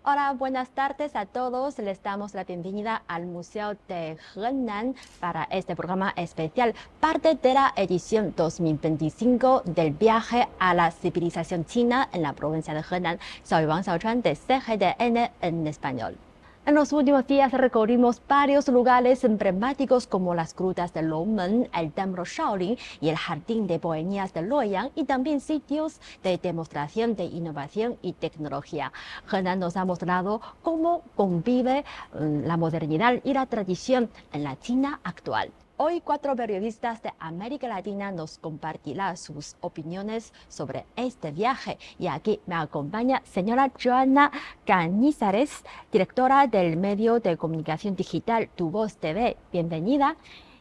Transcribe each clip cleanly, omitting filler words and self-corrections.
Hola, buenas tardes a todos. Les damos la bienvenida al Museo de Henan para este programa especial, parte de la edición 2025 del viaje a la civilización china en la provincia de Henan. Soy Wang Xiaochuan de CGTN en español. En los últimos días recorrimos varios lugares emblemáticos como las grutas de Longmen, el templo Shaolin y el jardín de bohemias de Luoyang, y también sitios de demostración de innovación y tecnología. Henan nos ha mostrado cómo convive la modernidad y la tradición en la China actual. Hoy 4 periodistas de América Latina nos compartirán sus opiniones sobre este viaje. Y aquí me acompaña señora Joana Cañizares, directora del medio de comunicación digital Tu Voz TV. Bienvenida.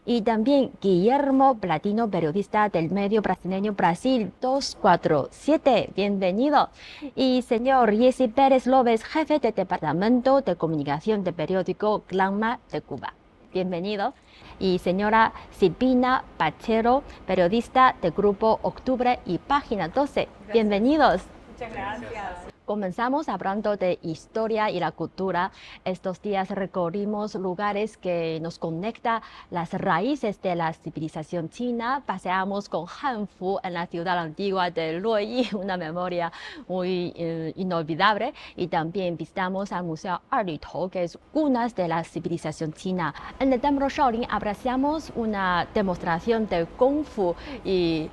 Y también Guillermo Platino, periodista del medio brasileño Brasil 247. Bienvenido. Y señor Jesse Pérez López, jefe de departamento de comunicación del periódico Glanma de Cuba. Bienvenido. Y señora Silvina Pachero, periodista del grupo Octubre y Página 12. Gracias. Bienvenidos. Muchas gracias. Comenzamos hablando de historia y la cultura. Estos días recorrimos lugares que nos conectan las raíces de la civilización china. Paseamos con Han Fu en la ciudad antigua de Luoyi, una memoria muy inolvidable. Y también visitamos al Museo Erlitou, que es cuna de la civilización china. En el templo Shaolin apreciamos una demostración de Kung Fu y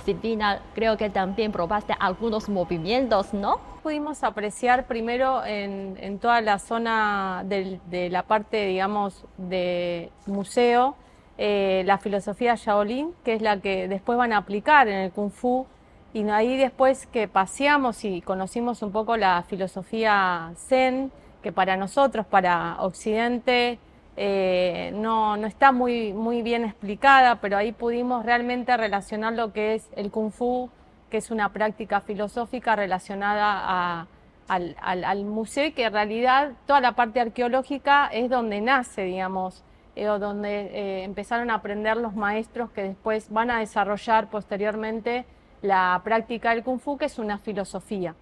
Silvina, creo que también probaste algunos movimientos, ¿no? Pudimos apreciar primero en toda la zona de la parte, digamos, de museo, la filosofía Shaolin, que es la que después van a aplicar en el Kung Fu. Y ahí después que paseamos y conocimos un poco la filosofía Zen, que para nosotros, para Occidente, no está muy bien explicada, pero ahí pudimos realmente relacionar lo que es el Kung Fu, que es una práctica filosófica relacionada al museo, y que en realidad toda la parte arqueológica es donde nace, digamos, o donde empezaron a aprender los maestros que después van a desarrollar posteriormente la práctica del Kung Fu, que es una filosofía.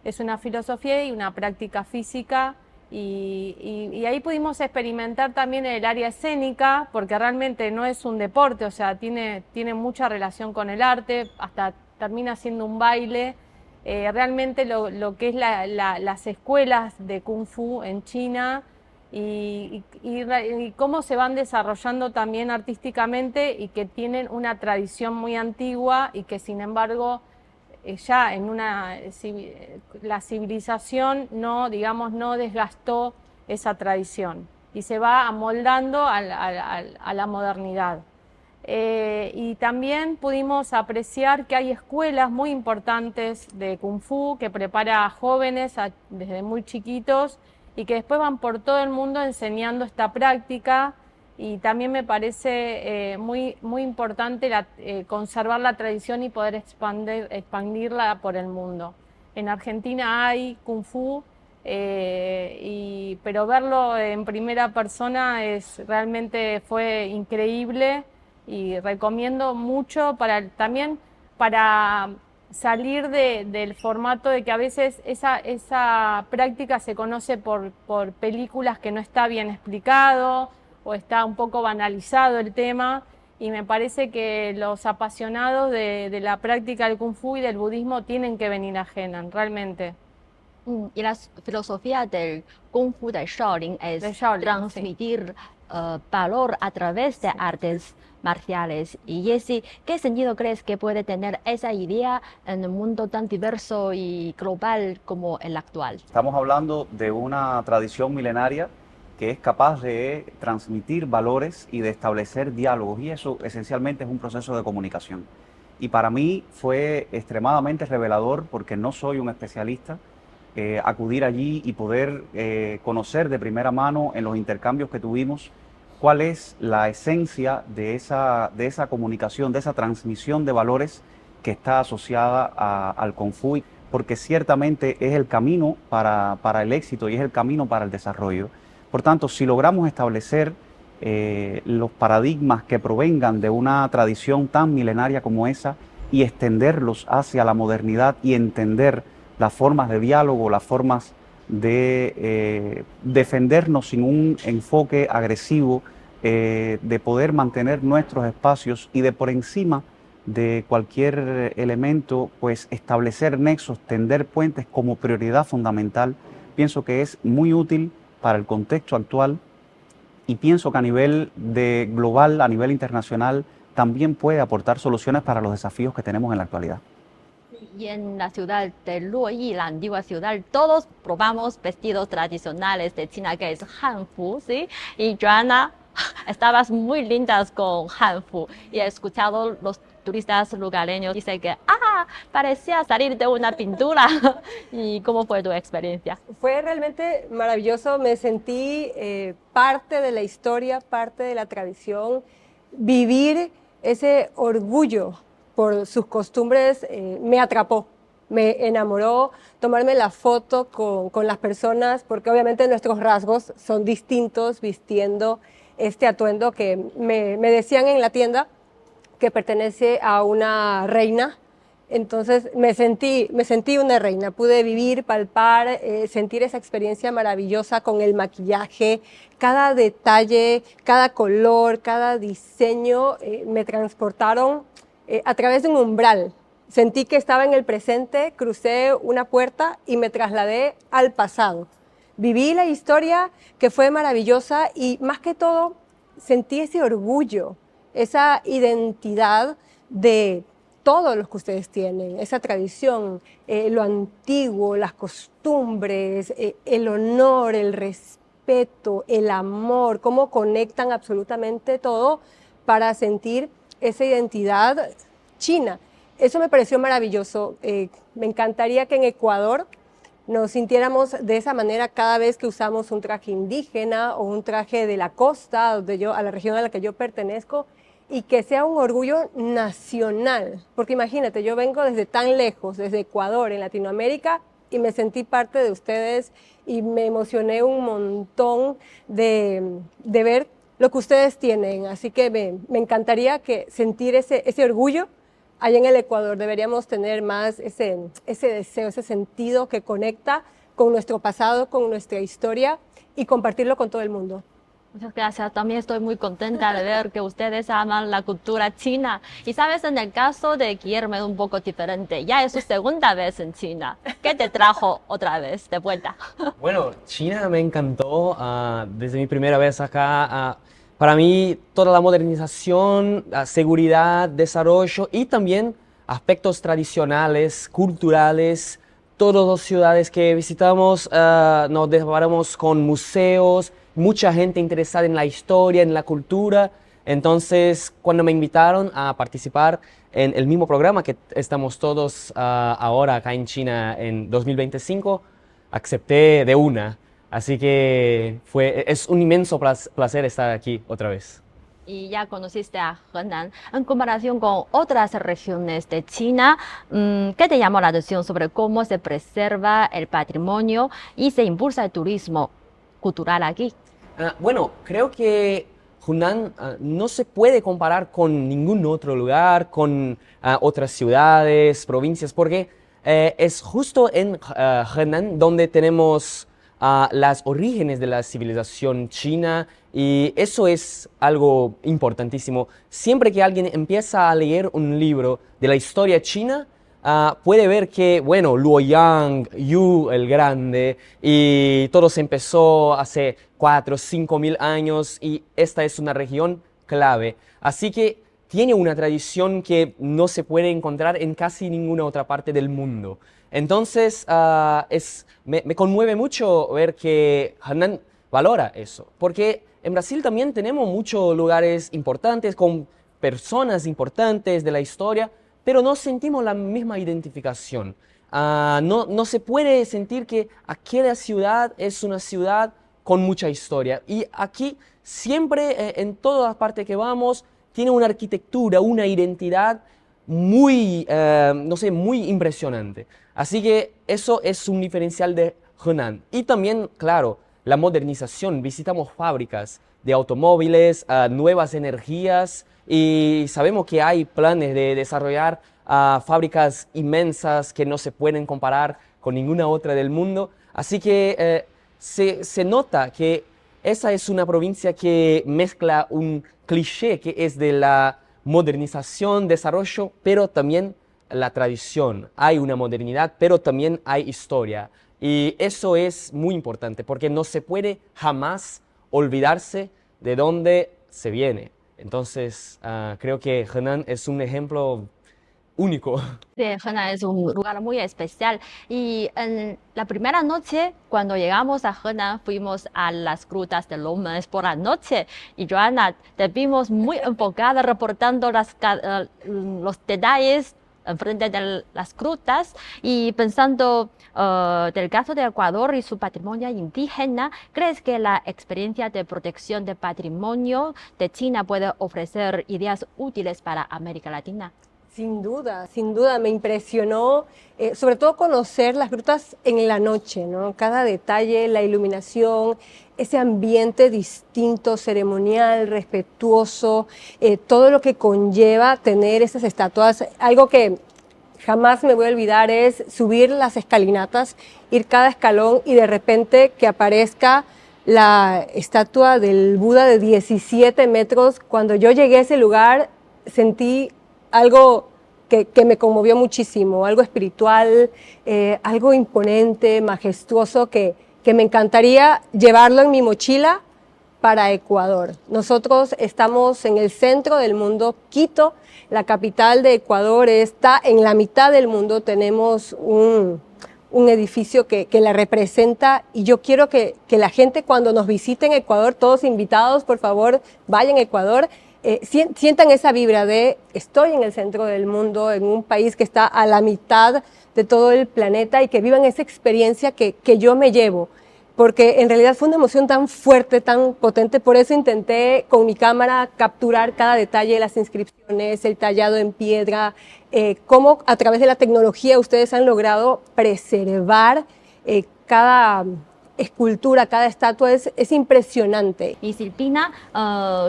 Es una filosofía y una práctica física. Y ahí pudimos experimentar también el área escénica, porque realmente no es un deporte, o sea, tiene mucha relación con el arte, hasta termina siendo un baile. Realmente lo que es las escuelas de Kung Fu en China y cómo se van desarrollando también artísticamente, y que tienen una tradición muy antigua y que sin embargo ya en la civilización no desgastó esa tradición y se va amoldando a la modernidad. Y también pudimos apreciar que hay escuelas muy importantes de Kung Fu que prepara a jóvenes desde muy chiquitos y que después van por todo el mundo enseñando esta práctica. Y también me parece muy importante conservar la tradición y poder expandirla por el mundo. En Argentina hay Kung Fu, pero verlo en primera persona realmente fue increíble, y recomiendo mucho también para salir del formato de que a veces esa práctica se conoce por películas que no está bien explicado, o está un poco banalizado el tema, y me parece que los apasionados de la práctica del Kung Fu y del budismo tienen que venir a Henan, realmente. Y la filosofía del Kung Fu de Shaolin es transmitir valor a través de artes marciales. Y Jessie, ¿qué sentido crees que puede tener esa idea en un mundo tan diverso y global como el actual? Estamos hablando de una tradición milenaria que es capaz de transmitir valores y de establecer diálogos, y eso esencialmente es un proceso de comunicación. Y para mí fue extremadamente revelador, porque no soy un especialista, acudir allí y poder conocer de primera mano en los intercambios que tuvimos cuál es la esencia de esa comunicación, de esa transmisión de valores que está asociada al Kung Fu, porque ciertamente es el camino para el éxito y es el camino para el desarrollo. Por tanto, si logramos establecer los paradigmas que provengan de una tradición tan milenaria como esa y extenderlos hacia la modernidad y entender las formas de diálogo, las formas de defendernos sin un enfoque agresivo, de poder mantener nuestros espacios y de por encima de cualquier elemento, pues establecer nexos, tender puentes como prioridad fundamental. Pienso que es muy útil para el contexto actual y pienso que a nivel de global, a nivel internacional, también puede aportar soluciones para los desafíos que tenemos en la actualidad. Y en la ciudad de Luoyi, la antigua ciudad, todos probamos vestidos tradicionales de China, que es Hanfu, ¿sí? Y Joana, estabas muy lindas con Hanfu. Y he escuchado los turistas lugareños dicen que, parecía salir de una pintura. ¿Y cómo fue tu experiencia? Fue realmente maravilloso, me sentí parte de la historia, parte de la tradición, vivir ese orgullo por sus costumbres me atrapó, me enamoró, tomarme la foto con las personas, porque obviamente nuestros rasgos son distintos vistiendo este atuendo que me decían en la tienda que pertenece a una reina. Entonces me sentí una reina, pude vivir, palpar, sentir esa experiencia maravillosa con el maquillaje, cada detalle, cada color, cada diseño me transportaron a través de un umbral. Sentí que estaba en el presente, crucé una puerta y me trasladé al pasado. Viví la historia que fue maravillosa y más que todo sentí ese orgullo, esa identidad de todo lo que ustedes tienen, esa tradición, lo antiguo, las costumbres, el honor, el respeto, el amor, cómo conectan absolutamente todo para sentir esa identidad china. Eso me pareció maravilloso. Me encantaría que en Ecuador nos sintiéramos de esa manera cada vez que usamos un traje indígena o un traje de la costa, a la región a la que yo pertenezco, y que sea un orgullo nacional. Porque imagínate, yo vengo desde tan lejos, desde Ecuador, en Latinoamérica, y me sentí parte de ustedes y me emocioné un montón de ver lo que ustedes tienen. Así que me encantaría sentir ese orgullo allá en el Ecuador. Deberíamos tener más ese deseo, ese sentido que conecta con nuestro pasado, con nuestra historia y compartirlo con todo el mundo. Muchas gracias. También estoy muy contenta de ver que ustedes aman la cultura china. Y sabes, en el caso de Guillermo es un poco diferente. Ya es su segunda vez en China. ¿Qué te trajo otra vez de vuelta? Bueno, China me encantó desde mi primera vez acá. Para mí, toda la modernización, seguridad, desarrollo y también aspectos tradicionales, culturales. Todas las ciudades que visitamos nos deparamos con museos, mucha gente interesada en la historia, en la cultura. Entonces, cuando me invitaron a participar en el mismo programa que estamos todos ahora acá en China en 2025, acepté de una. Así que es un inmenso placer estar aquí otra vez. Y ya conociste a Henan. En comparación con otras regiones de China, ¿qué te llamó la atención sobre cómo se preserva el patrimonio y se impulsa el turismo cultural aquí? Bueno, creo que Hunan no se puede comparar con ningún otro lugar, con otras ciudades, provincias, porque es justo en Henan donde tenemos las orígenes de la civilización china y eso es algo importantísimo. Siempre que alguien empieza a leer un libro de la historia china, puede ver que, bueno, Luoyang, Yu el Grande, y todo se empezó hace 4 o 5 mil años y esta es una región clave. Así que tiene una tradición que no se puede encontrar en casi ninguna otra parte del mundo. Entonces, me conmueve mucho ver que Henan valora eso, porque en Brasil también tenemos muchos lugares importantes con personas importantes de la historia, pero no sentimos la misma identificación. No se puede sentir que aquella ciudad es una ciudad con mucha historia. Y aquí siempre, en todas las partes que vamos, tiene una arquitectura, una identidad muy, muy impresionante. Así que eso es un diferencial de Henan. Y también, claro, la modernización. Visitamos fábricas de automóviles, nuevas energías y sabemos que hay planes de desarrollar fábricas inmensas que no se pueden comparar con ninguna otra del mundo. Así que se nota que esa es una provincia que mezcla un cliché que es de la modernización, desarrollo, pero también la tradición. Hay una modernidad, pero también hay historia. Y eso es muy importante porque no se puede jamás olvidarse de dónde se viene. Entonces, creo que Henan es un ejemplo único. Sí, Henan es un lugar muy especial. Y en la primera noche, cuando llegamos a Henan, fuimos a las grutas de Lommens por la noche. Y Joana, te vimos muy enfocada reportando los detalles enfrente de las grutas y pensando del caso de Ecuador y su patrimonio indígena, ¿crees que la experiencia de protección de patrimonio de China puede ofrecer ideas útiles para América Latina? Sin duda, me impresionó, sobre todo conocer las grutas en la noche, ¿no? Cada detalle, la iluminación, ese ambiente distinto, ceremonial, respetuoso, todo lo que conlleva tener esas estatuas. Algo que jamás me voy a olvidar es subir las escalinatas, ir cada escalón y de repente que aparezca la estatua del Buda de 17 metros. Cuando yo llegué a ese lugar sentí algo que me conmovió muchísimo, algo espiritual, algo imponente, majestuoso, que me encantaría llevarlo en mi mochila para Ecuador. Nosotros estamos en el centro del mundo. Quito, la capital de Ecuador, está en la mitad del mundo. Tenemos un edificio que la representa y yo quiero que la gente cuando nos visite en Ecuador, todos invitados, por favor, vayan a Ecuador, sientan esa vibra de estoy en el centro del mundo, en un país que está a la mitad de todo el planeta y que vivan esa experiencia que yo me llevo. Porque en realidad fue una emoción tan fuerte, tan potente, por eso intenté con mi cámara capturar cada detalle de las inscripciones, el tallado en piedra, cómo a través de la tecnología ustedes han logrado preservar cada escultura, cada estatua, es impresionante. Y Silvina,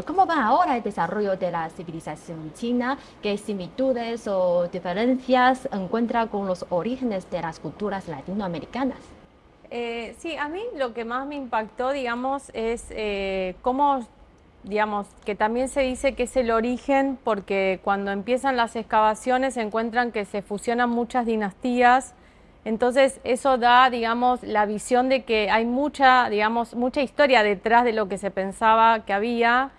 ¿cómo va ahora el desarrollo de la civilización china? ¿Qué similitudes o diferencias encuentra con los orígenes de las culturas latinoamericanas? Sí, a mí lo que más me impactó, digamos, es cómo, digamos, que también se dice que es el origen, porque cuando empiezan las excavaciones se encuentran que se fusionan muchas dinastías, entonces eso da, digamos, la visión de que hay mucha, digamos, mucha historia detrás de lo que se pensaba que había.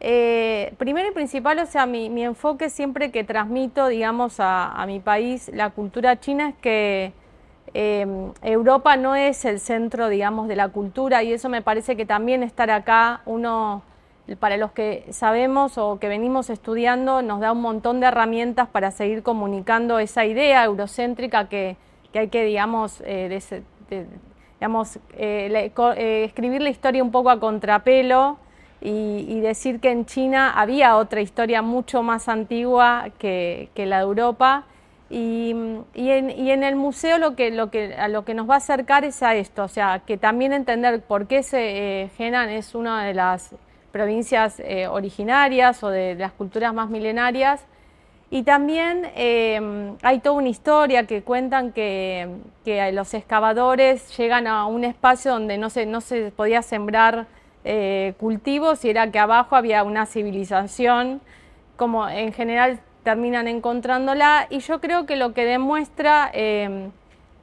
Primero y principal, o sea, mi enfoque siempre que transmito, digamos, a mi país, la cultura china, es que Europa no es el centro, digamos, de la cultura, y eso me parece que también estar acá, para los que sabemos o que venimos estudiando, nos da un montón de herramientas para seguir comunicando esa idea eurocéntrica que hay que, digamos, escribir la historia un poco a contrapelo y decir que en China había otra historia mucho más antigua que la de Europa. Y en el museo a lo que nos va a acercar es a esto, o sea, que también entender por qué Henan es una de las provincias originarias o de las culturas más milenarias. Y también hay toda una historia que cuentan que los excavadores llegan a un espacio donde no se podía sembrar cultivos y era que abajo había una civilización, como en general terminan encontrándola, y yo creo que lo que demuestra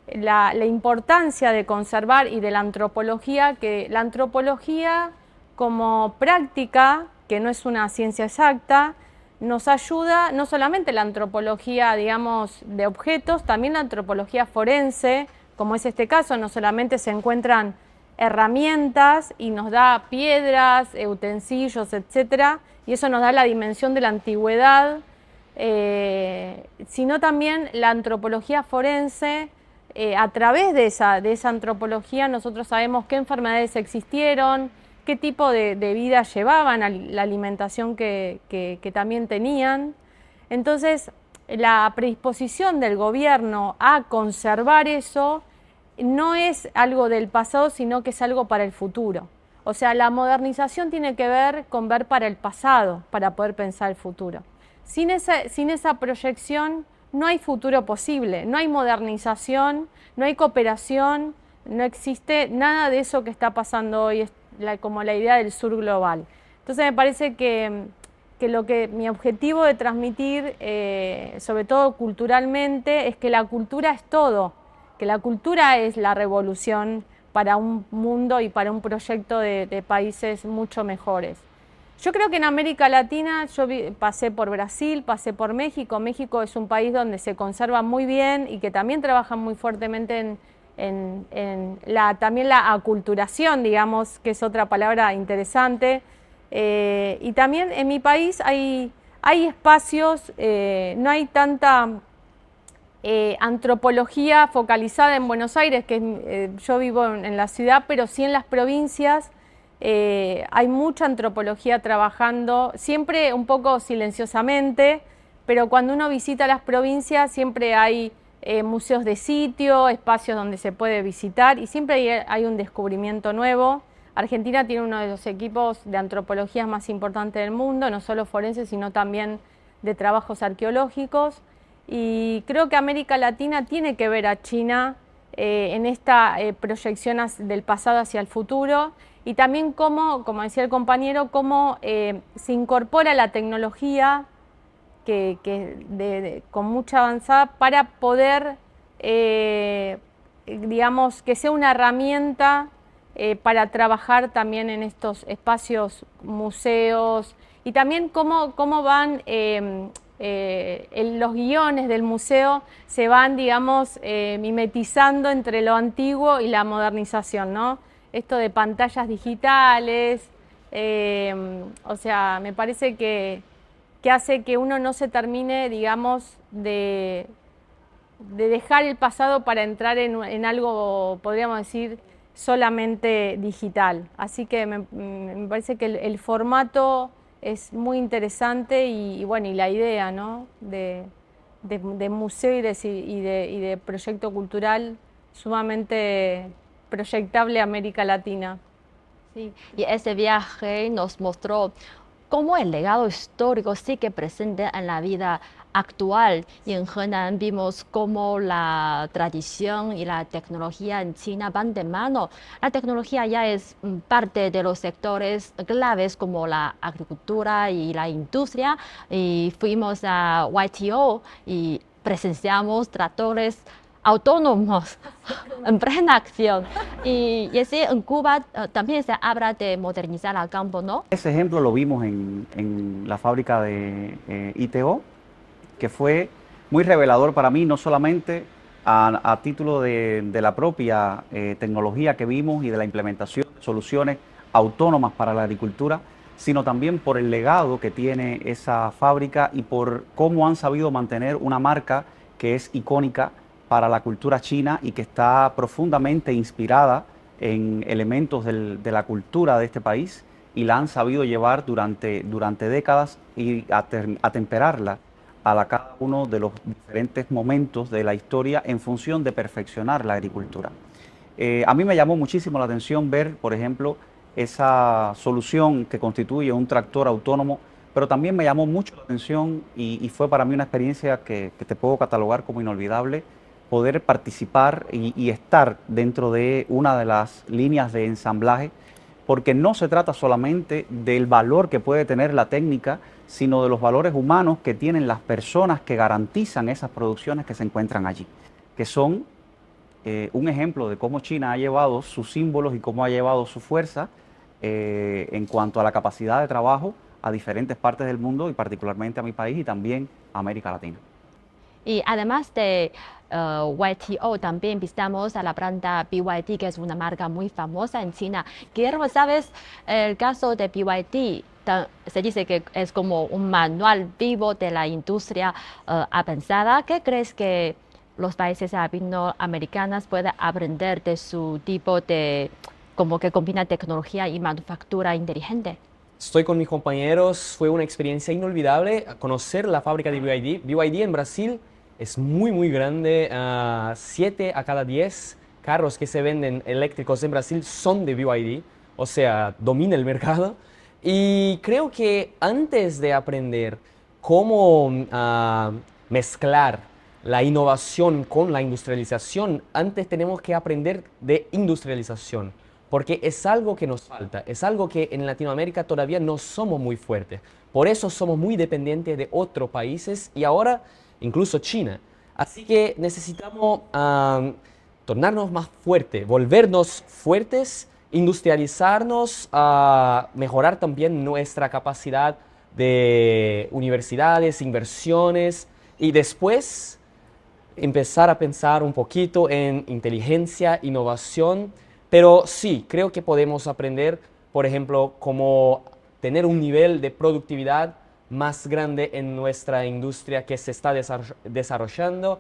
la importancia de conservar y de la antropología, que la antropología como práctica, que no es una ciencia exacta, nos ayuda, no solamente la antropología, digamos, de objetos, también la antropología forense, como es este caso, no solamente se encuentran herramientas y nos da piedras, utensilios, etcétera, y eso nos da la dimensión de la antigüedad, sino también la antropología forense. A través de esa antropología nosotros sabemos qué enfermedades existieron, qué tipo de vida llevaban, la alimentación que también tenían. Entonces, la predisposición del gobierno a conservar eso no es algo del pasado, sino que es algo para el futuro. O sea, la modernización tiene que ver con ver para el pasado, para poder pensar el futuro. Sin esa proyección no hay futuro posible, no hay modernización, no hay cooperación, no existe nada de eso que está pasando hoy, es como la idea del sur global. Entonces me parece que mi objetivo de transmitir, sobre todo culturalmente, es que la cultura es todo, que la cultura es la revolución para un mundo y para un proyecto de países mucho mejores. Yo creo que en América Latina, pasé por Brasil, pasé por México. México es un país donde se conserva muy bien y que también trabaja muy fuertemente también la aculturación, digamos, que es otra palabra interesante. Y también en mi país hay espacios, no hay tanta antropología focalizada en Buenos Aires, que yo vivo en la ciudad, pero sí en las provincias. Hay mucha antropología trabajando, siempre un poco silenciosamente, pero cuando uno visita las provincias siempre hay museos de sitio, espacios donde se puede visitar y siempre hay un descubrimiento nuevo. Argentina tiene uno de los equipos de antropología más importantes del mundo, no solo forenses, sino también de trabajos arqueológicos. Y creo que América Latina tiene que ver a China en esta proyección del pasado hacia el futuro y también cómo, como decía el compañero, cómo se incorpora la tecnología con mucha avanzada para poder, digamos, que sea una herramienta para trabajar también en estos espacios, museos y también cómo van los guiones del museo se van, digamos, mimetizando entre lo antiguo y la modernización, ¿no? Esto de pantallas digitales, o sea, me parece que hace que uno no se termine, digamos, de dejar el pasado para entrar en algo, podríamos decir, solamente digital. Así que me parece que el formato es muy interesante y bueno, y la idea, ¿no?, de museo y de proyecto cultural sumamente proyectable a América Latina. Sí, y ese viaje nos mostró cómo el legado histórico sigue presente en la vida actual. Y en Henan vimos cómo la tradición y la tecnología en China van de mano. La tecnología ya es parte de los sectores claves como la agricultura y la industria. Y fuimos a YTO y presenciamos tractores autónomos en plena acción. Y así en Cuba también se habla de modernizar el campo, ¿no? Ese ejemplo lo vimos en la fábrica de ITO, que fue muy revelador para mí, no solamente a título de la propia tecnología que vimos y de la implementación de soluciones autónomas para la agricultura, sino también por el legado que tiene esa fábrica y por cómo han sabido mantener una marca que es icónica para la cultura china y que está profundamente inspirada en elementos de la cultura de este país y la han sabido llevar durante décadas y atemperarla a cada uno de los diferentes momentos de la historia en función de perfeccionar la agricultura. A mí me llamó muchísimo la atención ver, por ejemplo, esa solución que constituye un tractor autónomo, pero también me llamó mucho la atención y fue para mí una experiencia que te puedo catalogar como inolvidable, poder participar y estar dentro de una de las líneas de ensamblaje, porque no se trata solamente del valor que puede tener la técnica, sino de los valores humanos que tienen las personas que garantizan esas producciones que se encuentran allí, que son un ejemplo de cómo China ha llevado sus símbolos y cómo ha llevado su fuerza en cuanto a la capacidad de trabajo a diferentes partes del mundo y particularmente a mi país y también a América Latina. Y además de YTO, también visitamos a la planta BYD, que es una marca muy famosa en China. Guillermo, ¿sabes? El caso de BYD se dice que es como un manual vivo de la industria avanzada. ¿Qué crees que los países latinoamericanos pueden aprender de su tipo de, como que combina tecnología y manufactura inteligente? Estoy con mis compañeros, fue una experiencia inolvidable conocer la fábrica de BYD. BYD en Brasil es muy grande, 7 a cada 10 carros que se venden eléctricos en Brasil son de BYD, o sea, domina el mercado. Y creo que antes de aprender cómo mezclar la innovación con la industrialización, antes tenemos que aprender de industrialización, porque es algo que nos falta, es algo que en Latinoamérica todavía no somos muy fuertes. Por eso somos muy dependientes de otros países y ahora incluso China. Así que necesitamos tornarnos más fuertes, volvernos fuertes, industrializarnos, mejorar también nuestra capacidad de universidades, inversiones y después empezar a pensar un poquito en inteligencia, innovación, pero sí, creo que podemos aprender, por ejemplo, cómo tener un nivel de productividad más grande en nuestra industria que se está desarrollando.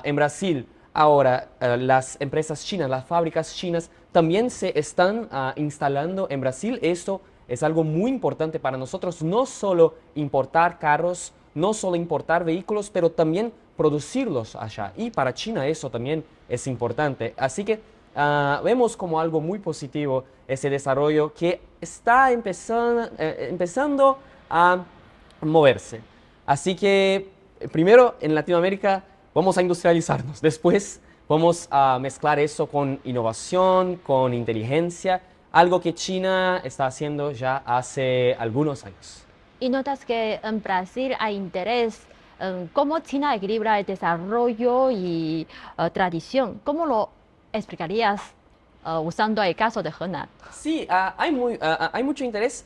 En Brasil, ahora las empresas chinas, las fábricas chinas también se están instalando en Brasil. Esto es algo muy importante para nosotros, no solo importar carros, no solo importar vehículos, pero también producirlos allá. Y para China eso también es importante. Así que vemos como algo muy positivo ese desarrollo que está empezando a moverse. Así que primero en Latinoamérica vamos a industrializarnos, después vamos a mezclar eso con innovación, con inteligencia, algo que China está haciendo ya hace algunos años. Y notas que en Brasil hay interés en cómo China equilibra el desarrollo y tradición. ¿Cómo lo explicarías usando el caso de Henan? Sí, hay mucho interés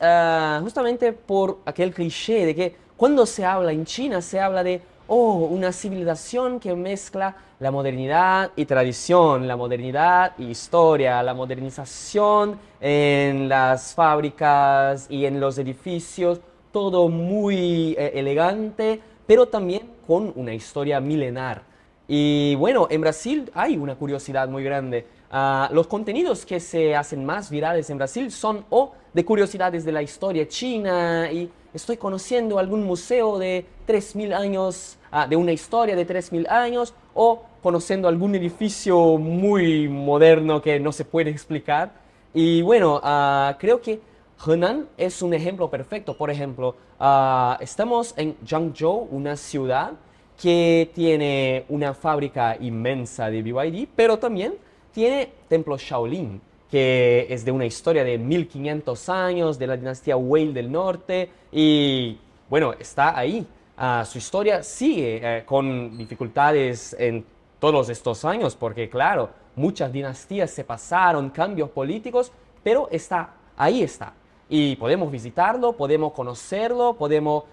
justamente por aquel cliché de que cuando se habla en China se habla de una civilización que mezcla la modernidad y tradición, la modernidad y historia, la modernización en las fábricas y en los edificios, todo muy elegante, pero también con una historia milenar. Y bueno, en Brasil hay una curiosidad muy grande. Los contenidos que se hacen más virales en Brasil son o de curiosidades de la historia china y estoy conociendo algún museo de 3000 años, de una historia de 3000 años, o conociendo algún edificio muy moderno que no se puede explicar. Y bueno, creo que Henan es un ejemplo perfecto. Por ejemplo, estamos en Zhangzhou, una ciudad que tiene una fábrica inmensa de BYD, pero también tiene templo Shaolin, que es de una historia de 1500 años, de la dinastía Wei del norte, y bueno, está ahí. Su historia sigue con dificultades en todos estos años, porque claro, muchas dinastías se pasaron, cambios políticos, pero ahí está. Y podemos visitarlo, podemos conocerlo, podemos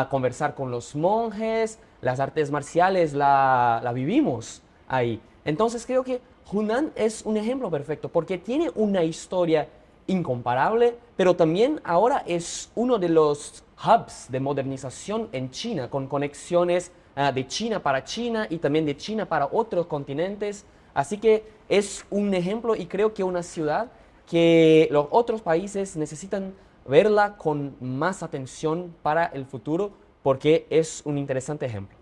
conversar con los monjes, las artes marciales la vivimos ahí. Entonces creo que Hunan es un ejemplo perfecto porque tiene una historia incomparable, pero también ahora es uno de los hubs de modernización en China, con conexiones de China para China y también de China para otros continentes. Así que es un ejemplo y creo que una ciudad que los otros países necesitan verla con más atención para el futuro porque es un interesante ejemplo.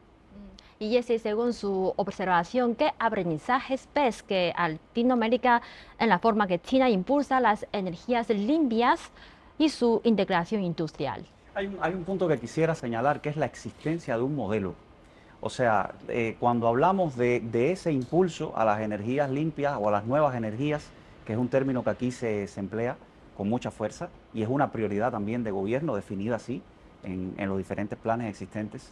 Y Jesse, según su observación, ¿qué aprendizajes ves que Latinoamérica en la forma que China impulsa las energías limpias y su integración industrial? Hay un punto que quisiera señalar, que es la existencia de un modelo. O sea, cuando hablamos de ese impulso a las energías limpias o a las nuevas energías, que es un término que aquí se emplea con mucha fuerza y es una prioridad también de gobierno definida así en los diferentes planes existentes,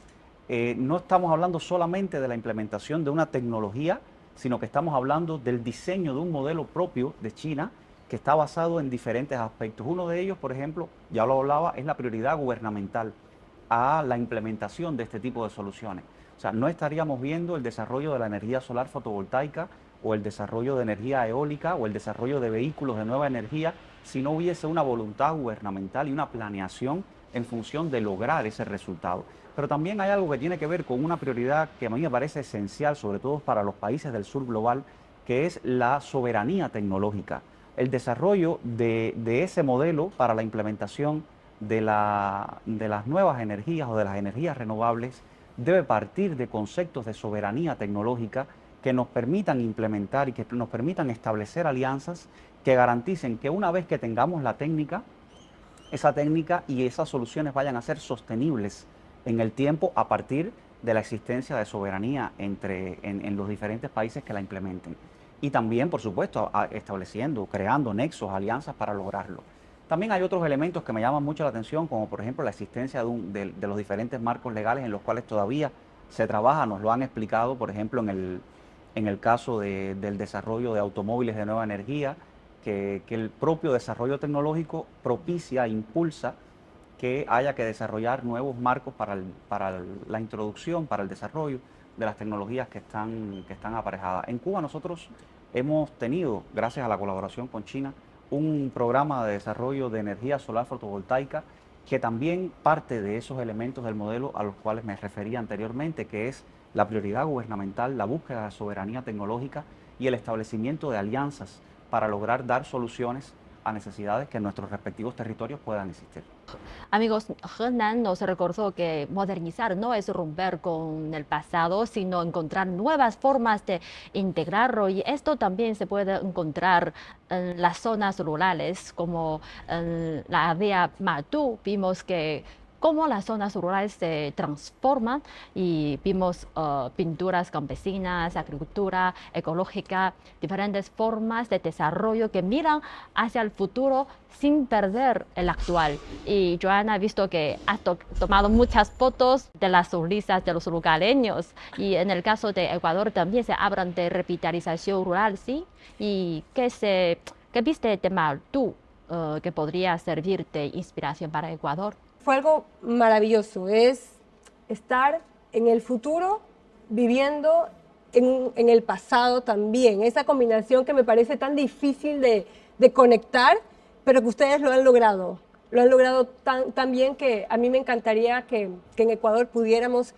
no estamos hablando solamente de la implementación de una tecnología, sino que estamos hablando del diseño de un modelo propio de China que está basado en diferentes aspectos. Uno de ellos, por ejemplo, ya lo hablaba, es la prioridad gubernamental a la implementación de este tipo de soluciones. O sea, no estaríamos viendo el desarrollo de la energía solar fotovoltaica o el desarrollo de energía eólica o el desarrollo de vehículos de nueva energía si no hubiese una voluntad gubernamental y una planeación en función de lograr ese resultado. Pero también hay algo que tiene que ver con una prioridad que a mí me parece esencial, sobre todo para los países del sur global, que es la soberanía tecnológica. El desarrollo de ese modelo para la implementación de las nuevas energías o de las energías renovables debe partir de conceptos de soberanía tecnológica que nos permitan implementar y que nos permitan establecer alianzas que garanticen que una vez que tengamos la técnica, esa técnica y esas soluciones vayan a ser sostenibles en el tiempo a partir de la existencia de soberanía en los diferentes países que la implementen. Y también, por supuesto, estableciendo, creando nexos, alianzas para lograrlo. También hay otros elementos que me llaman mucho la atención, como por ejemplo la existencia de los diferentes marcos legales en los cuales todavía se trabaja. Nos lo han explicado, por ejemplo, en el caso del desarrollo de automóviles de nueva energía, que el propio desarrollo tecnológico propicia, impulsa que haya que desarrollar nuevos marcos para la introducción, para el desarrollo de las tecnologías que están aparejadas. En Cuba nosotros hemos tenido, gracias a la colaboración con China, un programa de desarrollo de energía solar fotovoltaica que también parte de esos elementos del modelo a los cuales me refería anteriormente, que es la prioridad gubernamental, la búsqueda de soberanía tecnológica y el establecimiento de alianzas para lograr dar soluciones a necesidades que en nuestros respectivos territorios puedan existir. Amigos, Henan nos recordó que modernizar no es romper con el pasado, sino encontrar nuevas formas de integrarlo, y esto también se puede encontrar en las zonas rurales, como en la aldea Matú. Vimos que cómo las zonas rurales se transforman y vimos pinturas campesinas, agricultura ecológica, diferentes formas de desarrollo que miran hacia el futuro sin perder el actual. Y Joana ha visto que ha tomado muchas fotos de las sonrisas de los lugareños, y en el caso de Ecuador también se hablan de revitalización rural, ¿sí? ¿Y qué viste de Matú que podría servir de inspiración para Ecuador? Fue algo maravilloso, es estar en el futuro viviendo en el pasado también. Esa combinación que me parece tan difícil de conectar, pero que ustedes lo han logrado. Lo han logrado tan bien que a mí me encantaría que en Ecuador pudiéramos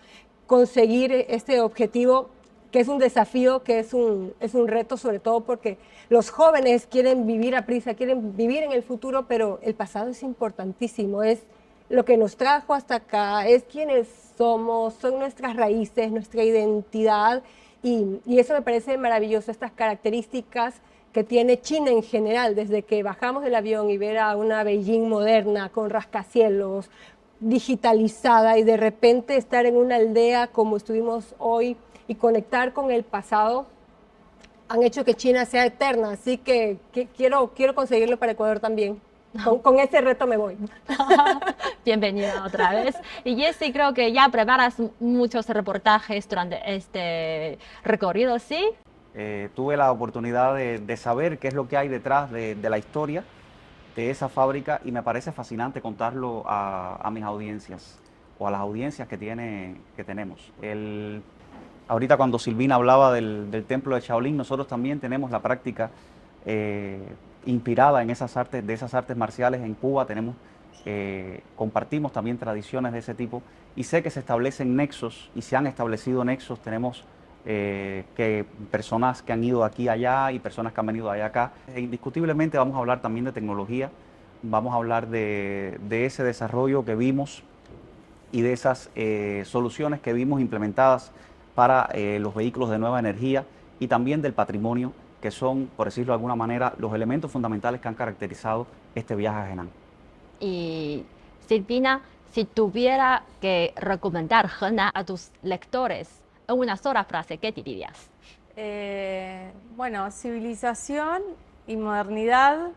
conseguir este objetivo, que es un desafío, que es un reto, sobre todo porque los jóvenes quieren vivir a prisa, quieren vivir en el futuro, pero el pasado es importantísimo, es lo que nos trajo hasta acá, es quienes somos, son nuestras raíces, nuestra identidad, y eso me parece maravilloso, estas características que tiene China en general, desde que bajamos del avión y ver a una Beijing moderna, con rascacielos, digitalizada, y de repente estar en una aldea como estuvimos hoy y conectar con el pasado, han hecho que China sea eterna, así que quiero conseguirlo para Ecuador también. Con ese reto me voy. Bienvenida otra vez. Y Jessy, creo que ya preparas muchos reportajes durante este recorrido, ¿sí? Tuve la oportunidad de saber qué es lo que hay detrás de la historia de esa fábrica, y me parece fascinante contarlo a mis audiencias, o a las audiencias que tenemos. Ahorita cuando Silvina hablaba del templo de Shaolin, nosotros también tenemos la práctica inspirada en de esas artes marciales en Cuba. Compartimos también tradiciones de ese tipo, y sé que se establecen nexos, y se han establecido nexos. Tenemos personas que han ido aquí allá y personas que han venido allá acá. Indiscutiblemente vamos a hablar también de tecnología, vamos a hablar de ese desarrollo que vimos y de esas soluciones que vimos implementadas para los vehículos de nueva energía, y también del patrimonio, que son, por decirlo de alguna manera, los elementos fundamentales que han caracterizado este viaje a Henan. Y Silvina, si tuviera que recomendar Henan a tus lectores en una sola frase, ¿qué dirías? Bueno, civilización y modernidad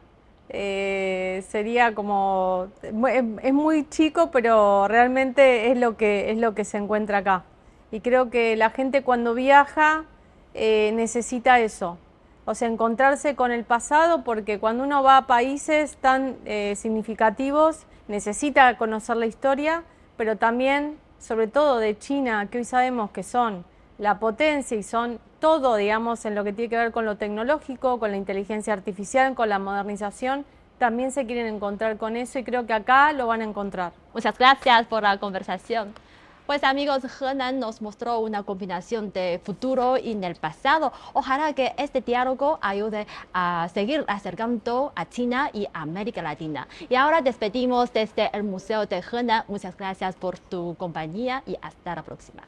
sería como... Es muy chico, pero realmente es lo que se encuentra acá. Y creo que la gente cuando viaja necesita eso. O sea, encontrarse con el pasado, porque cuando uno va a países tan significativos, necesita conocer la historia, pero también, sobre todo de China, que hoy sabemos que son la potencia y son todo, digamos, en lo que tiene que ver con lo tecnológico, con la inteligencia artificial, con la modernización, también se quieren encontrar con eso, y creo que acá lo van a encontrar. Muchas gracias por la conversación. Pues amigos, Henan nos mostró una combinación de futuro y del pasado. Ojalá que este diálogo ayude a seguir acercando a China y América Latina. Y ahora despedimos desde el Museo de Henan. Muchas gracias por tu compañía y hasta la próxima.